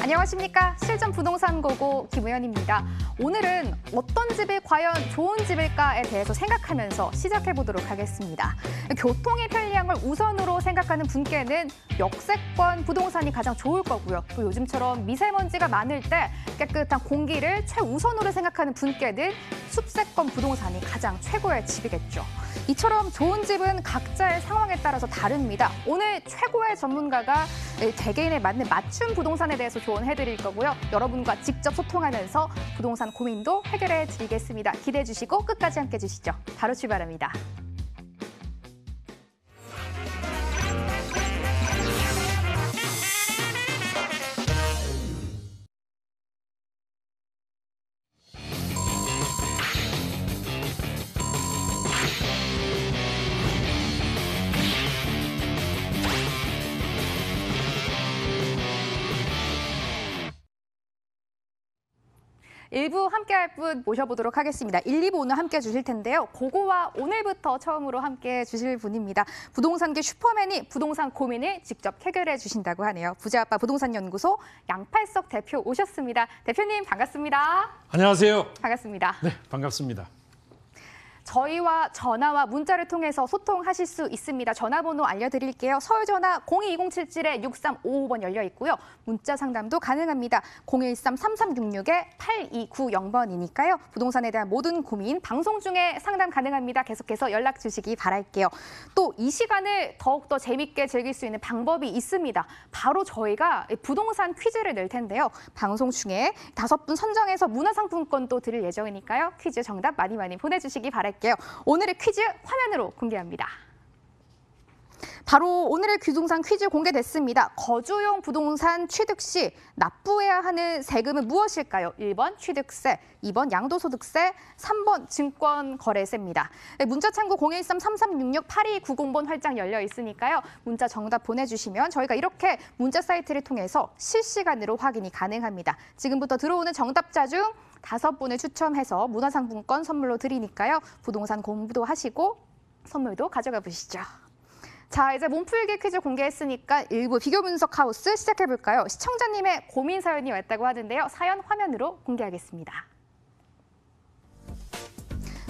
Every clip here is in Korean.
안녕하십니까. 실전 부동산 고고 김우연입니다. 오늘은 어떤 집이 과연 좋은 집일까에 대해서 생각하면서 시작해보도록 하겠습니다. 교통의 편리함을 우선으로 생각하는 분께는 역세권 부동산이 가장 좋을 거고요. 또 요즘처럼 미세먼지가 많을 때 깨끗한 공기를 최우선으로 생각하는 분께는 숲세권 부동산이 가장 최고의 집이겠죠. 이처럼 좋은 집은 각자의 상황에 따라서 다릅니다. 오늘 최고의 전문가가 개개인에 맞는 맞춤 부동산에 대해서 조언해드릴 거고요. 여러분과 직접 소통하면서 부동산 고민도 해결해 드리겠습니다. 기대해 주시고 끝까지 함께 해주시죠. 바로 출발합니다. 일부 함께할 분 모셔보도록 하겠습니다. 1, 2부 오늘 함께해 주실 텐데요. 고고와 오늘부터 처음으로 함께해 주실 분입니다. 부동산계 슈퍼맨이 부동산 고민을 직접 해결해 주신다고 하네요. 부자아빠 부동산연구소 양팔석 대표 오셨습니다. 대표님 반갑습니다. 안녕하세요. 반갑습니다. 네, 반갑습니다. 저희와 전화와 문자를 통해서 소통하실 수 있습니다. 전화번호 알려드릴게요. 서울 전화 02077-6355번 열려 있고요. 문자 상담도 가능합니다. 013-3366-8290번이니까요. 부동산에 대한 모든 고민 방송 중에 상담 가능합니다. 계속해서 연락 주시기 바랄게요. 또 이 시간을 더욱더 재밌게 즐길 수 있는 방법이 있습니다. 바로 저희가 부동산 퀴즈를 낼 텐데요. 방송 중에 5분 선정해서 문화상품권도 드릴 예정이니까요. 퀴즈 정답 많이 보내주시기 바랄게요. 오늘의 퀴즈 화면으로 공개합니다. 바로 오늘의 부동산 퀴즈 공개됐습니다. 거주용 부동산 취득 시 납부해야 하는 세금은 무엇일까요? 1번 취득세, 2번 양도소득세, 3번 증권거래세입니다. 네, 문자 창구 013-3366-8290번 활짝 열려 있으니까요. 문자 정답 보내주시면 저희가 이렇게 문자 사이트를 통해서 실시간으로 확인이 가능합니다. 지금부터 들어오는 정답자 중 5분을 추첨해서 문화상품권 선물로 드리니까요. 부동산 공부도 하시고 선물도 가져가 보시죠. 자, 이제 몸풀기 퀴즈 공개했으니까 일부 비교 분석 하우스 시작해볼까요? 시청자님의 고민 사연이 왔다고 하는데요. 사연 화면으로 공개하겠습니다.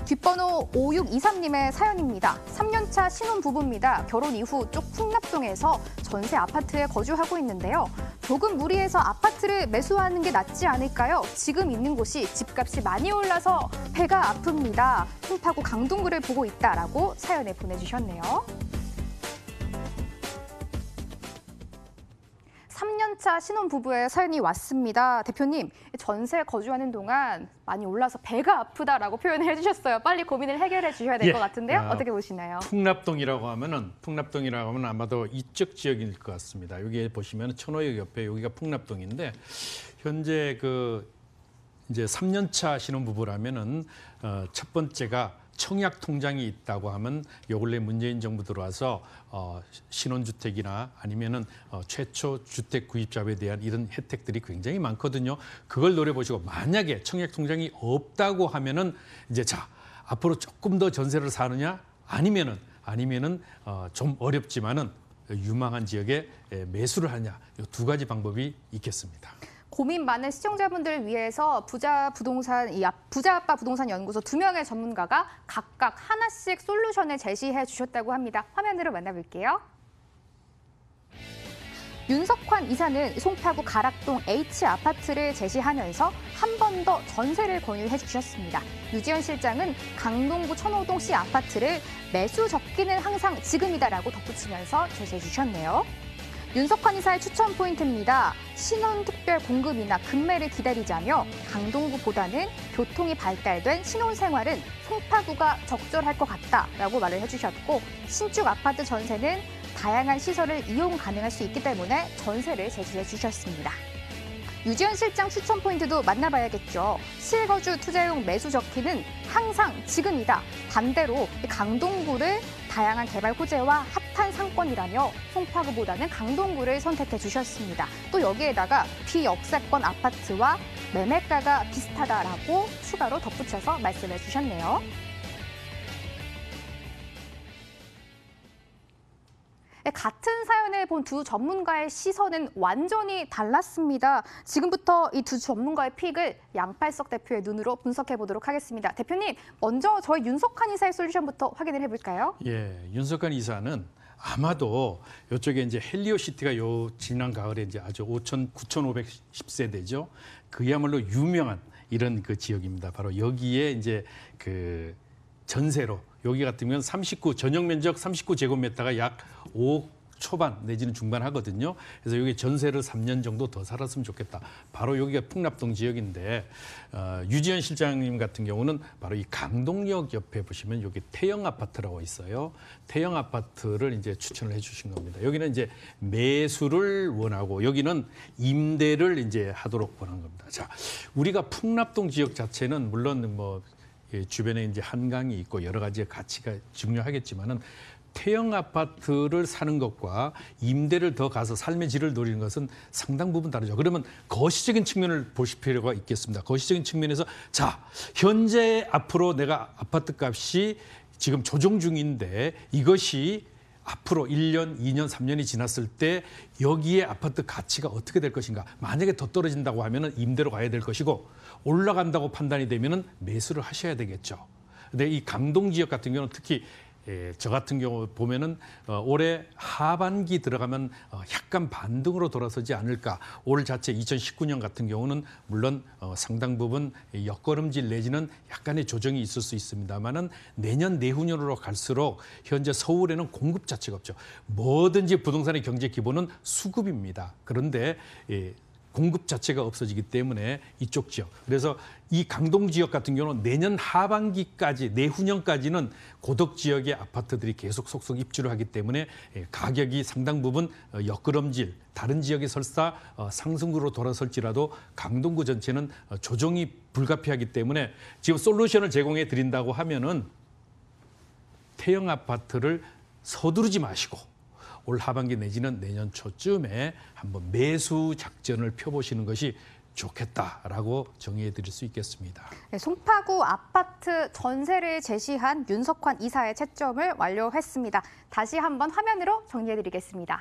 뒷번호 5623님의 사연입니다. 3년차 신혼부부입니다. 결혼 이후 쪽 풍납동에서 전세 아파트에 거주하고 있는데요. 조금 무리해서 아파트를 매수하는 게 낫지 않을까요? 지금 있는 곳이 집값이 많이 올라서 배가 아픕니다. 송파구 강동구를 보고 있다라고 사연을 보내주셨네요. 3년차 신혼부부의 사연이 왔습니다. 대표님, 전세 거주하는 동안 많이 올라서 배가 아프다라고 표현을 해주셨어요. 빨리 고민을 해결해 주셔야 될 것 같은데요. 어떻게 보시나요? 풍납동이라고 하면 아마도 이쪽 지역일 것 같습니다. 여기 보시면 천호역 옆에 여기가 풍납동인데 현재 이제 3년차 신혼부부라면은 첫 번째가 청약 통장이 있다고 하면 요 근래 문재인 정부 들어와서 신혼주택이나 아니면은 최초 주택 구입자에 대한 이런 혜택들이 굉장히 많거든요. 그걸 노려보시고 만약에 청약 통장이 없다고 하면은 이제 자 앞으로 조금 더 전세를 사느냐 아니면은 좀 어렵지만은 유망한 지역에 매수를 하냐 이 2가지 방법이 있겠습니다. 고민 많은 시청자분들을 위해서 부자아빠 부동산 연구소 2명의 전문가가 각각 하나씩 솔루션을 제시해 주셨다고 합니다. 화면으로 만나볼게요. 윤석환 이사는 송파구 가락동 H아파트를 제시하면서 한 번 더 전세를 권유해 주셨습니다. 유지현 실장은 강동구 천호동 C아파트를 매수 적기는 항상 지금이다라고 덧붙이면서 제시해 주셨네요. 윤석환 이사의 추천 포인트입니다. 신혼특별 공급이나 급매를 기다리자며 강동구보다는 교통이 발달된 신혼생활은 송파구가 적절할 것 같다라고 말을 해주셨고 신축 아파트 전세는 다양한 시설을 이용 가능할 수 있기 때문에 전세를 제시해 주셨습니다. 유지현 실장 추천 포인트도 만나봐야겠죠. 실거주 투자용 매수 적기는 항상 지금이다. 반대로 강동구를 다양한 개발 호재와 핫한 상권이라며 송파구보다는 강동구를 선택해 주셨습니다. 또 여기에다가 비역세권 아파트와 매매가가 비슷하다라고 추가로 덧붙여서 말씀해 주셨네요. 같은 사연을 본 두 전문가의 시선은 완전히 달랐습니다. 지금부터 이 두 전문가의 픽을 양팔석 대표의 눈으로 분석해 보도록 하겠습니다. 대표님, 먼저 저희 윤석환 이사의 솔루션부터 확인을 해볼까요? 예, 윤석환 이사는 아마도 이쪽에 이제 헬리오시티가 요 지난 가을에 이제 아주 9,510세대죠. 그야말로 유명한 이런 그 지역입니다. 바로 여기에 이제 그 전세로 여기 같은 경우는 39 전용 면적 39제곱미터가 약 5억 초반 내지는 중반 하거든요. 그래서 여기 전세를 3년 정도 더 살았으면 좋겠다. 바로 여기가 풍납동 지역인데 유지현 실장님 같은 경우는 바로 이 강동역 옆에 보시면 여기 태영 아파트라고 있어요. 태영 아파트를 이제 추천을 해주신 겁니다. 여기는 이제 매수를 원하고 여기는 임대를 이제 하도록 원한 겁니다. 자, 우리가 풍납동 지역 자체는 물론 뭐 주변에 이제 한강이 있고 여러 가지 가치가 중요하겠지만은. 태영 아파트를 사는 것과 임대를 더 가서 삶의 질을 노리는 것은 상당 부분 다르죠. 그러면 거시적인 측면을 보실 필요가 있겠습니다. 거시적인 측면에서 자, 현재 앞으로 내가 아파트 값이 지금 조정 중인데 이것이 앞으로 1년, 2년, 3년이 지났을 때 여기에 아파트 가치가 어떻게 될 것인가. 만약에 더 떨어진다고 하면은 임대로 가야 될 것이고 올라간다고 판단이 되면은 매수를 하셔야 되겠죠. 근데 이 강동 지역 같은 경우는 특히 저 같은 경우 보면은 올해 하반기 들어가면 약간 반등으로 돌아서지 않을까. 올 자체 2019년 같은 경우는 물론 상당 부분 역걸음질 내지는 약간의 조정이 있을 수 있습니다만은 내년 내후년으로 갈수록 현재 서울에는 공급 자체가 없죠. 뭐든지 부동산의 경제 기본은 수급입니다. 그런데 공급 자체가 없어지기 때문에 이쪽 지역. 그래서 이 강동 지역 같은 경우는 내년 하반기까지, 내후년까지는 고덕 지역의 아파트들이 계속 속속 입주를 하기 때문에 가격이 상당 부분 역걸음질, 다른 지역의 설사 상승으로 돌아설지라도 강동구 전체는 조정이 불가피하기 때문에 지금 솔루션을 제공해 드린다고 하면은 태영 아파트를 서두르지 마시고 올 하반기 내지는 내년 초쯤에 한번 매수 작전을 펴보시는 것이 좋겠다라고 정의해 드릴 수 있겠습니다. 네, 송파구 아파트 전세를 제시한 윤석환 이사의 채점을 완료했습니다. 다시 한번 화면으로 정리해 드리겠습니다.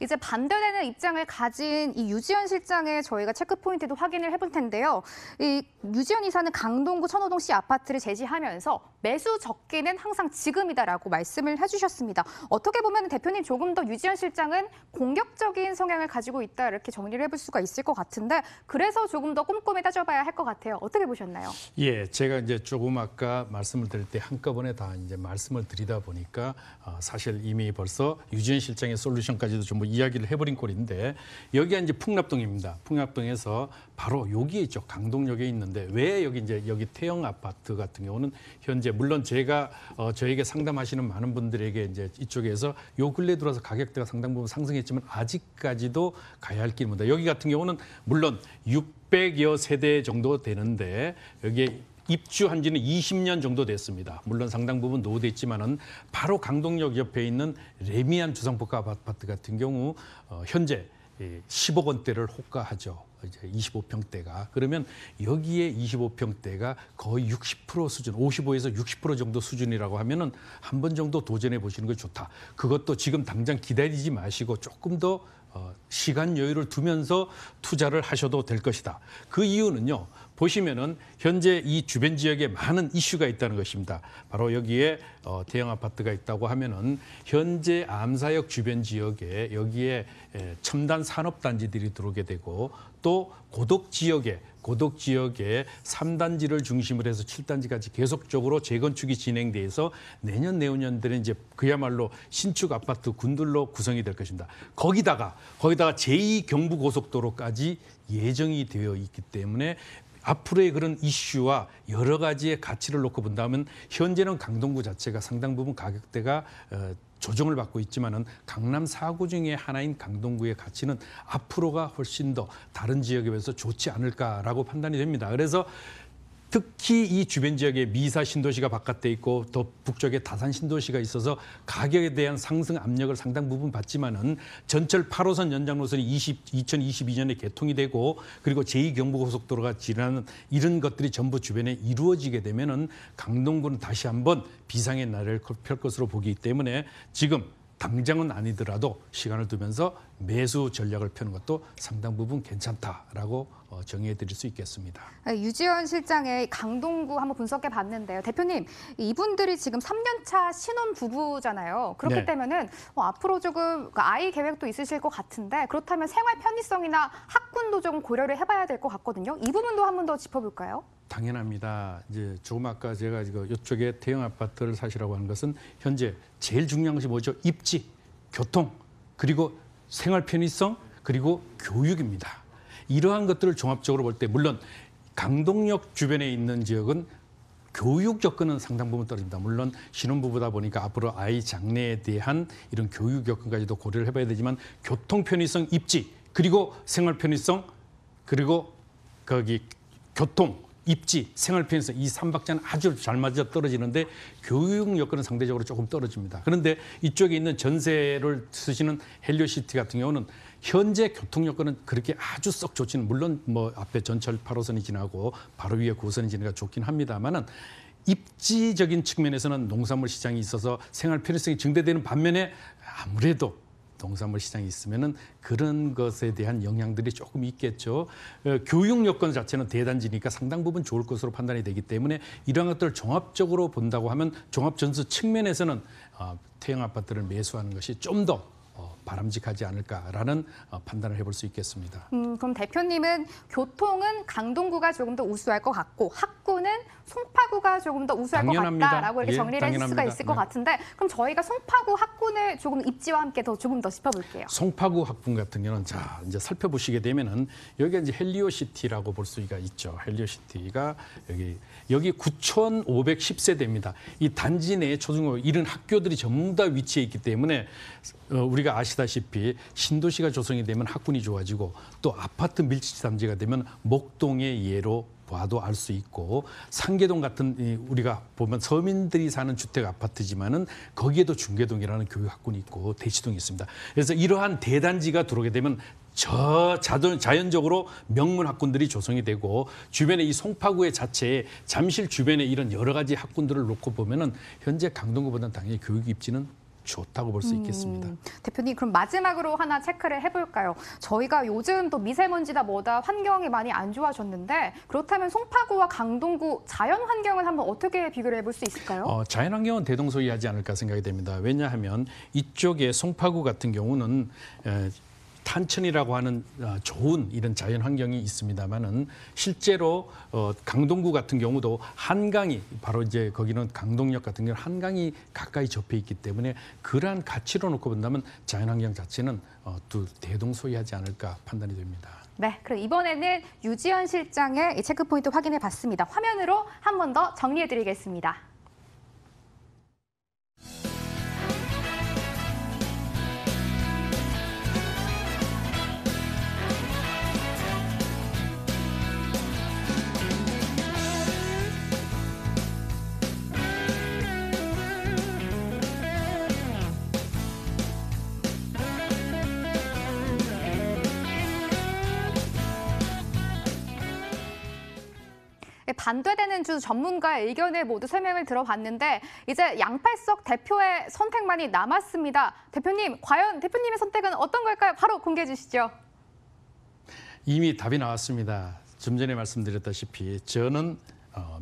이제 반대되는 입장을 가진 이 유지현 실장의 저희가 체크 포인트도 확인을 해볼 텐데요. 이 유지현 이사는 강동구 천호동시 아파트를 제시하면서 매수 적기는 항상 지금이다라고 말씀을 해주셨습니다. 어떻게 보면 대표님 조금 더 유지현 실장은 공격적인 성향을 가지고 있다 이렇게 정리를 해볼 수가 있을 것 같은데 그래서 조금 더 꼼꼼히 따져봐야 할 것 같아요. 어떻게 보셨나요? 예, 제가 이제 조금 아까 말씀을 드릴 때 한꺼번에 다 이제 말씀을 드리다 보니까 사실 이미 벌써 유지현 실장의 솔루션까지도 전부 이야기를 해버린 꼴인데 여기가 이제 풍납동입니다. 풍납동에서 바로 여기에 있죠. 강동역에 있는데 왜 여기 태영 아파트 같은 경우는 현재 물론 제가 저에게 상담하시는 많은 분들에게 이제 이쪽에서 요 근래 들어서 가격대가 상당 부분 상승했지만 아직까지도 가야 할 길입니다. 여기 같은 경우는 물론 600여 세대 정도 되는데 여기에 입주한 지는 20년 정도 됐습니다. 물론 상당 부분 노후됐지만은 바로 강동역 옆에 있는 레미안 주상복합 아파트 같은 경우 현재 10억 원대를 호가하죠. 이제 25평대가. 그러면 여기에 25평대가 거의 60% 수준, 55에서 60% 정도 수준이라고 하면은 한 번 정도 도전해 보시는 게 좋다. 그것도 지금 당장 기다리지 마시고 조금 더 시간 여유를 두면서 투자를 하셔도 될 것이다. 그 이유는요. 보시면은 현재 이 주변 지역에 많은 이슈가 있다는 것입니다. 바로 여기에 대형 아파트가 있다고 하면은 현재 암사역 주변 지역에 여기에 첨단 산업단지들이 들어오게 되고 또 고덕 지역에 3단지를 중심으로 해서 7단지까지 계속적으로 재건축이 진행돼서 내년 내후년들은 이제 그야말로 신축 아파트 군들로 구성이 될 것입니다. 거기다가 제2경부고속도로까지 예정이 되어 있기 때문에 앞으로의 그런 이슈와 여러 가지의 가치를 놓고 본다면 현재는 강동구 자체가 상당 부분 가격대가 조정을 받고 있지만은 강남 4구 중에 하나인 강동구의 가치는 앞으로가 훨씬 더 다른 지역에 비해서 좋지 않을까라고 판단이 됩니다. 그래서 특히 이 주변 지역에 미사 신도시가 바깥에 있고 더 북쪽에 다산 신도시가 있어서 가격에 대한 상승 압력을 상당 부분 받지만은 전철 8호선 연장 노선이 2022년에 개통이 되고 그리고 제2경부고속도로가 지나는 이런 것들이 전부 주변에 이루어지게 되면은 강동구는 다시 한번 비상의 날을 펼 것으로 보기 때문에 지금 당장은 아니더라도 시간을 두면서 매수 전략을 펴는 것도 상당 부분 괜찮다라고 정의해 드릴 수 있겠습니다. 유지현 실장의 강동구 한번 분석해 봤는데요. 대표님, 이분들이 지금 3년차 신혼 부부잖아요. 그렇기 네. 때문은 앞으로 조금 아이 계획도 있으실 것 같은데 그렇다면 생활 편의성이나 학군도 좀 고려를 해봐야 될 것 같거든요. 이 부분도 한 번 더 짚어볼까요? 당연합니다. 이제 조금 아까 제가 이쪽에 대형 아파트를 사시라고 하는 것은 현재 제일 중요한 것이 뭐죠? 입지, 교통, 그리고 생활 편의성, 그리고 교육입니다. 이러한 것들을 종합적으로 볼 때 물론 강동역 주변에 있는 지역은 교육 여건은 상당 부분 떨어집니다. 물론 신혼부부다 보니까 앞으로 아이 장래에 대한 이런 교육 여건까지도 고려를 해봐야 되지만 교통 편의성, 입지, 그리고 생활 편의성, 그리고 거기 교통, 입지, 생활 편의성 이 3박자는 아주 잘 맞아 떨어지는데 교육 여건은 상대적으로 조금 떨어집니다. 그런데 이쪽에 있는 전세를 쓰시는 헬리오시티 같은 경우는 현재 교통 여건은 그렇게 아주 썩 좋지는 물론 뭐 앞에 전철 8호선이 지나고 바로 위에 9호선이 지나가 좋긴 합니다만은 입지적인 측면에서는 농산물 시장이 있어서 생활 편의성이 증대되는 반면에 아무래도 농산물 시장이 있으면은 그런 것에 대한 영향들이 조금 있겠죠. 교육 여건 자체는 대단지니까 상당 부분 좋을 것으로 판단이 되기 때문에 이러한 것들을 종합적으로 본다고 하면 종합 전수 측면에서는 태형 아파트를 매수하는 것이 좀 더 바람직하지 않을까라는 판단을 해볼 수 있겠습니다. 그럼 대표님은 교통은 강동구가 조금 더 우수할 것 같고 학구는 송파구가 조금 더 우수할 당연합니다. 것 같다라고 이렇게 예, 정리를 해줄 수가 당연합니다. 있을 것 네. 같은데 그럼 저희가 송파구 학군을 조금 입지와 함께 조금 더 짚어볼게요. 송파구 학군 같은 경우는 자 이제 살펴보시게 되면은 여기가 이제 헬리오시티라고 볼 수가 있죠. 헬리오시티가 여기 9,510세대입니다. 이 단지 내에 초중고 이런 학교들이 전부 다 위치해 있기 때문에 우리가 아시다시피 신도시가 조성이 되면 학군이 좋아지고 또 아파트 밀집 단지가 되면 목동의 예로 봐도 알 수 있고 상계동 같은 우리가 보면 서민들이 사는 주택 아파트지만은 거기에도 중계동이라는 교육학군이 있고 대치동이 있습니다. 그래서 이러한 대단지가 들어오게 되면 자연적으로 명문 학군들이 조성이 되고 주변에 이 송파구의 자체에 잠실 주변에 이런 여러 가지 학군들을 놓고 보면은 현재 강동구보다는 당연히 교육 입지는 좋다고 볼 수 있겠습니다. 대표님 그럼 마지막으로 하나 체크를 해볼까요? 저희가 요즘 또 미세먼지다 뭐다 환경이 많이 안 좋아졌는데 그렇다면 송파구와 강동구 자연 환경은 한번 어떻게 비교를 해볼 수 있을까요? 자연 환경은 대동소이하지 않을까 생각이 됩니다. 왜냐하면 이쪽에 송파구 같은 경우는 탄천이라고 하는 좋은 이런 자연 환경이 있습니다만은 실제로 강동구 같은 경우도 한강이 바로 이제 거기는 강동역 같은 경우 한강이 가까이 접해 있기 때문에 그러한 가치로 놓고 본다면 자연 환경 자체는 또 대동소이하지 않을까 판단이 됩니다. 네, 그럼 이번에는 유지현 실장의 이 체크 포인트 확인해 봤습니다. 화면으로 한 번 더 정리해 드리겠습니다. 반대되는 주 전문가의 의견을 모두 설명을 들어봤는데 이제 양팔석 대표의 선택만이 남았습니다. 대표님, 과연 대표님의 선택은 어떤 걸까요? 바로 공개해 주시죠. 이미 답이 나왔습니다. 좀 전에 말씀드렸다시피 저는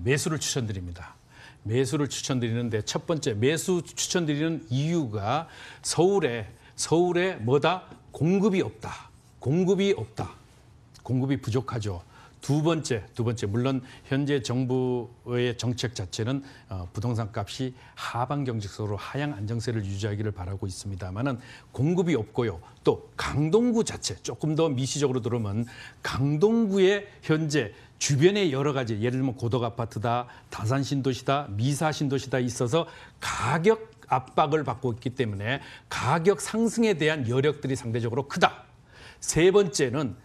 매수를 추천드립니다. 매수를 추천드리는데 첫 번째 매수 추천드리는 이유가 서울에 뭐다? 공급이 없다. 공급이 없다. 공급이 부족하죠. 두 번째 물론 현재 정부의 정책 자체는 부동산 값이 하방 경직선으로 하향 안정세를 유지하기를 바라고 있습니다만은 공급이 없고요. 또 강동구 자체 조금 더 미시적으로 들어오면 강동구의 현재 주변에 여러 가지 예를 들면 고덕 아파트다, 다산 신도시다, 미사 신도시다 있어서 가격 압박을 받고 있기 때문에 가격 상승에 대한 여력들이 상대적으로 크다. 세 번째는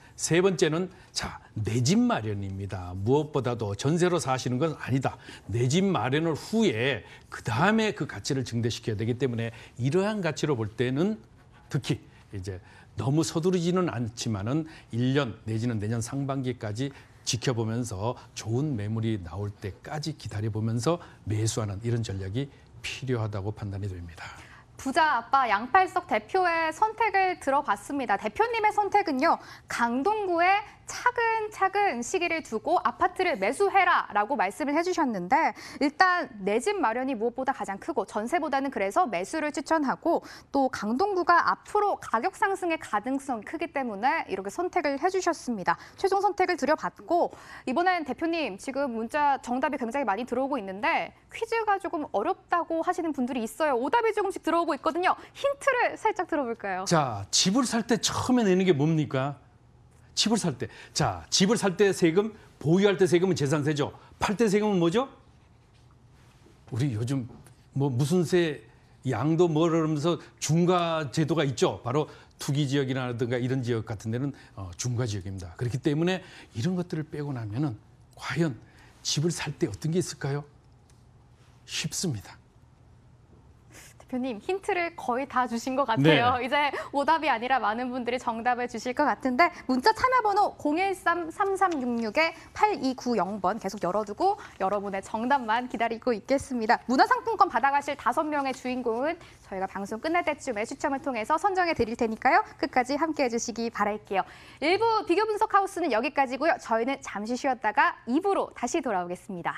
자, 내 집 마련입니다. 무엇보다도 전세로 사시는 건 아니다. 내 집 마련을 후에 그다음에 그 가치를 증대시켜야 되기 때문에 이러한 가치로 볼 때는 특히 이제 너무 서두르지는 않지만은 1년 내지는 내년 상반기까지 지켜보면서 좋은 매물이 나올 때까지 기다려보면서 매수하는 이런 전략이 필요하다고 판단이 됩니다. 부자 아빠 양팔석 대표의 선택을 들어봤습니다. 대표님의 선택은요, 강동구에 차근차근 시기를 두고 아파트를 매수해라라고 말씀을 해주셨는데, 일단 내 집 마련이 무엇보다 가장 크고 전세보다는 그래서 매수를 추천하고, 또 강동구가 앞으로 가격 상승의 가능성이 크기 때문에 이렇게 선택을 해주셨습니다. 최종 선택을 드려봤고, 이번엔 대표님 지금 문자 정답이 굉장히 많이 들어오고 있는데 퀴즈가 조금 어렵다고 하시는 분들이 있어요. 오답이 조금씩 들어오고 있거든요. 힌트를 살짝 들어볼까요? 자, 집을 살 때 처음에 내는 게 뭡니까? 집을 살 때. 자, 집을 살 때 세금, 보유할 때 세금은 재산세죠. 팔 때 세금은 뭐죠? 우리 요즘 뭐 무슨 세, 양도 뭐 그러면서 중과 제도가 있죠. 바로 투기 지역이라든가 이런 지역 같은 데는 중과 지역입니다. 그렇기 때문에 이런 것들을 빼고 나면은 과연 집을 살 때 어떤 게 있을까요? 쉽습니다. 대표님 힌트를 거의 다 주신 것 같아요. 네. 이제 오답이 아니라 많은 분들이 정답을 주실 것 같은데 문자 참여번호 013-3366-8290번 계속 열어두고 여러분의 정답만 기다리고 있겠습니다. 문화상품권 받아가실 5명의 주인공은 저희가 방송 끝날 때쯤에 추첨을 통해서 선정해 드릴 테니까요. 끝까지 함께해 주시기 바랄게요. 1부 비교 분석 하우스는 여기까지고요. 저희는 잠시 쉬었다가 2부로 다시 돌아오겠습니다.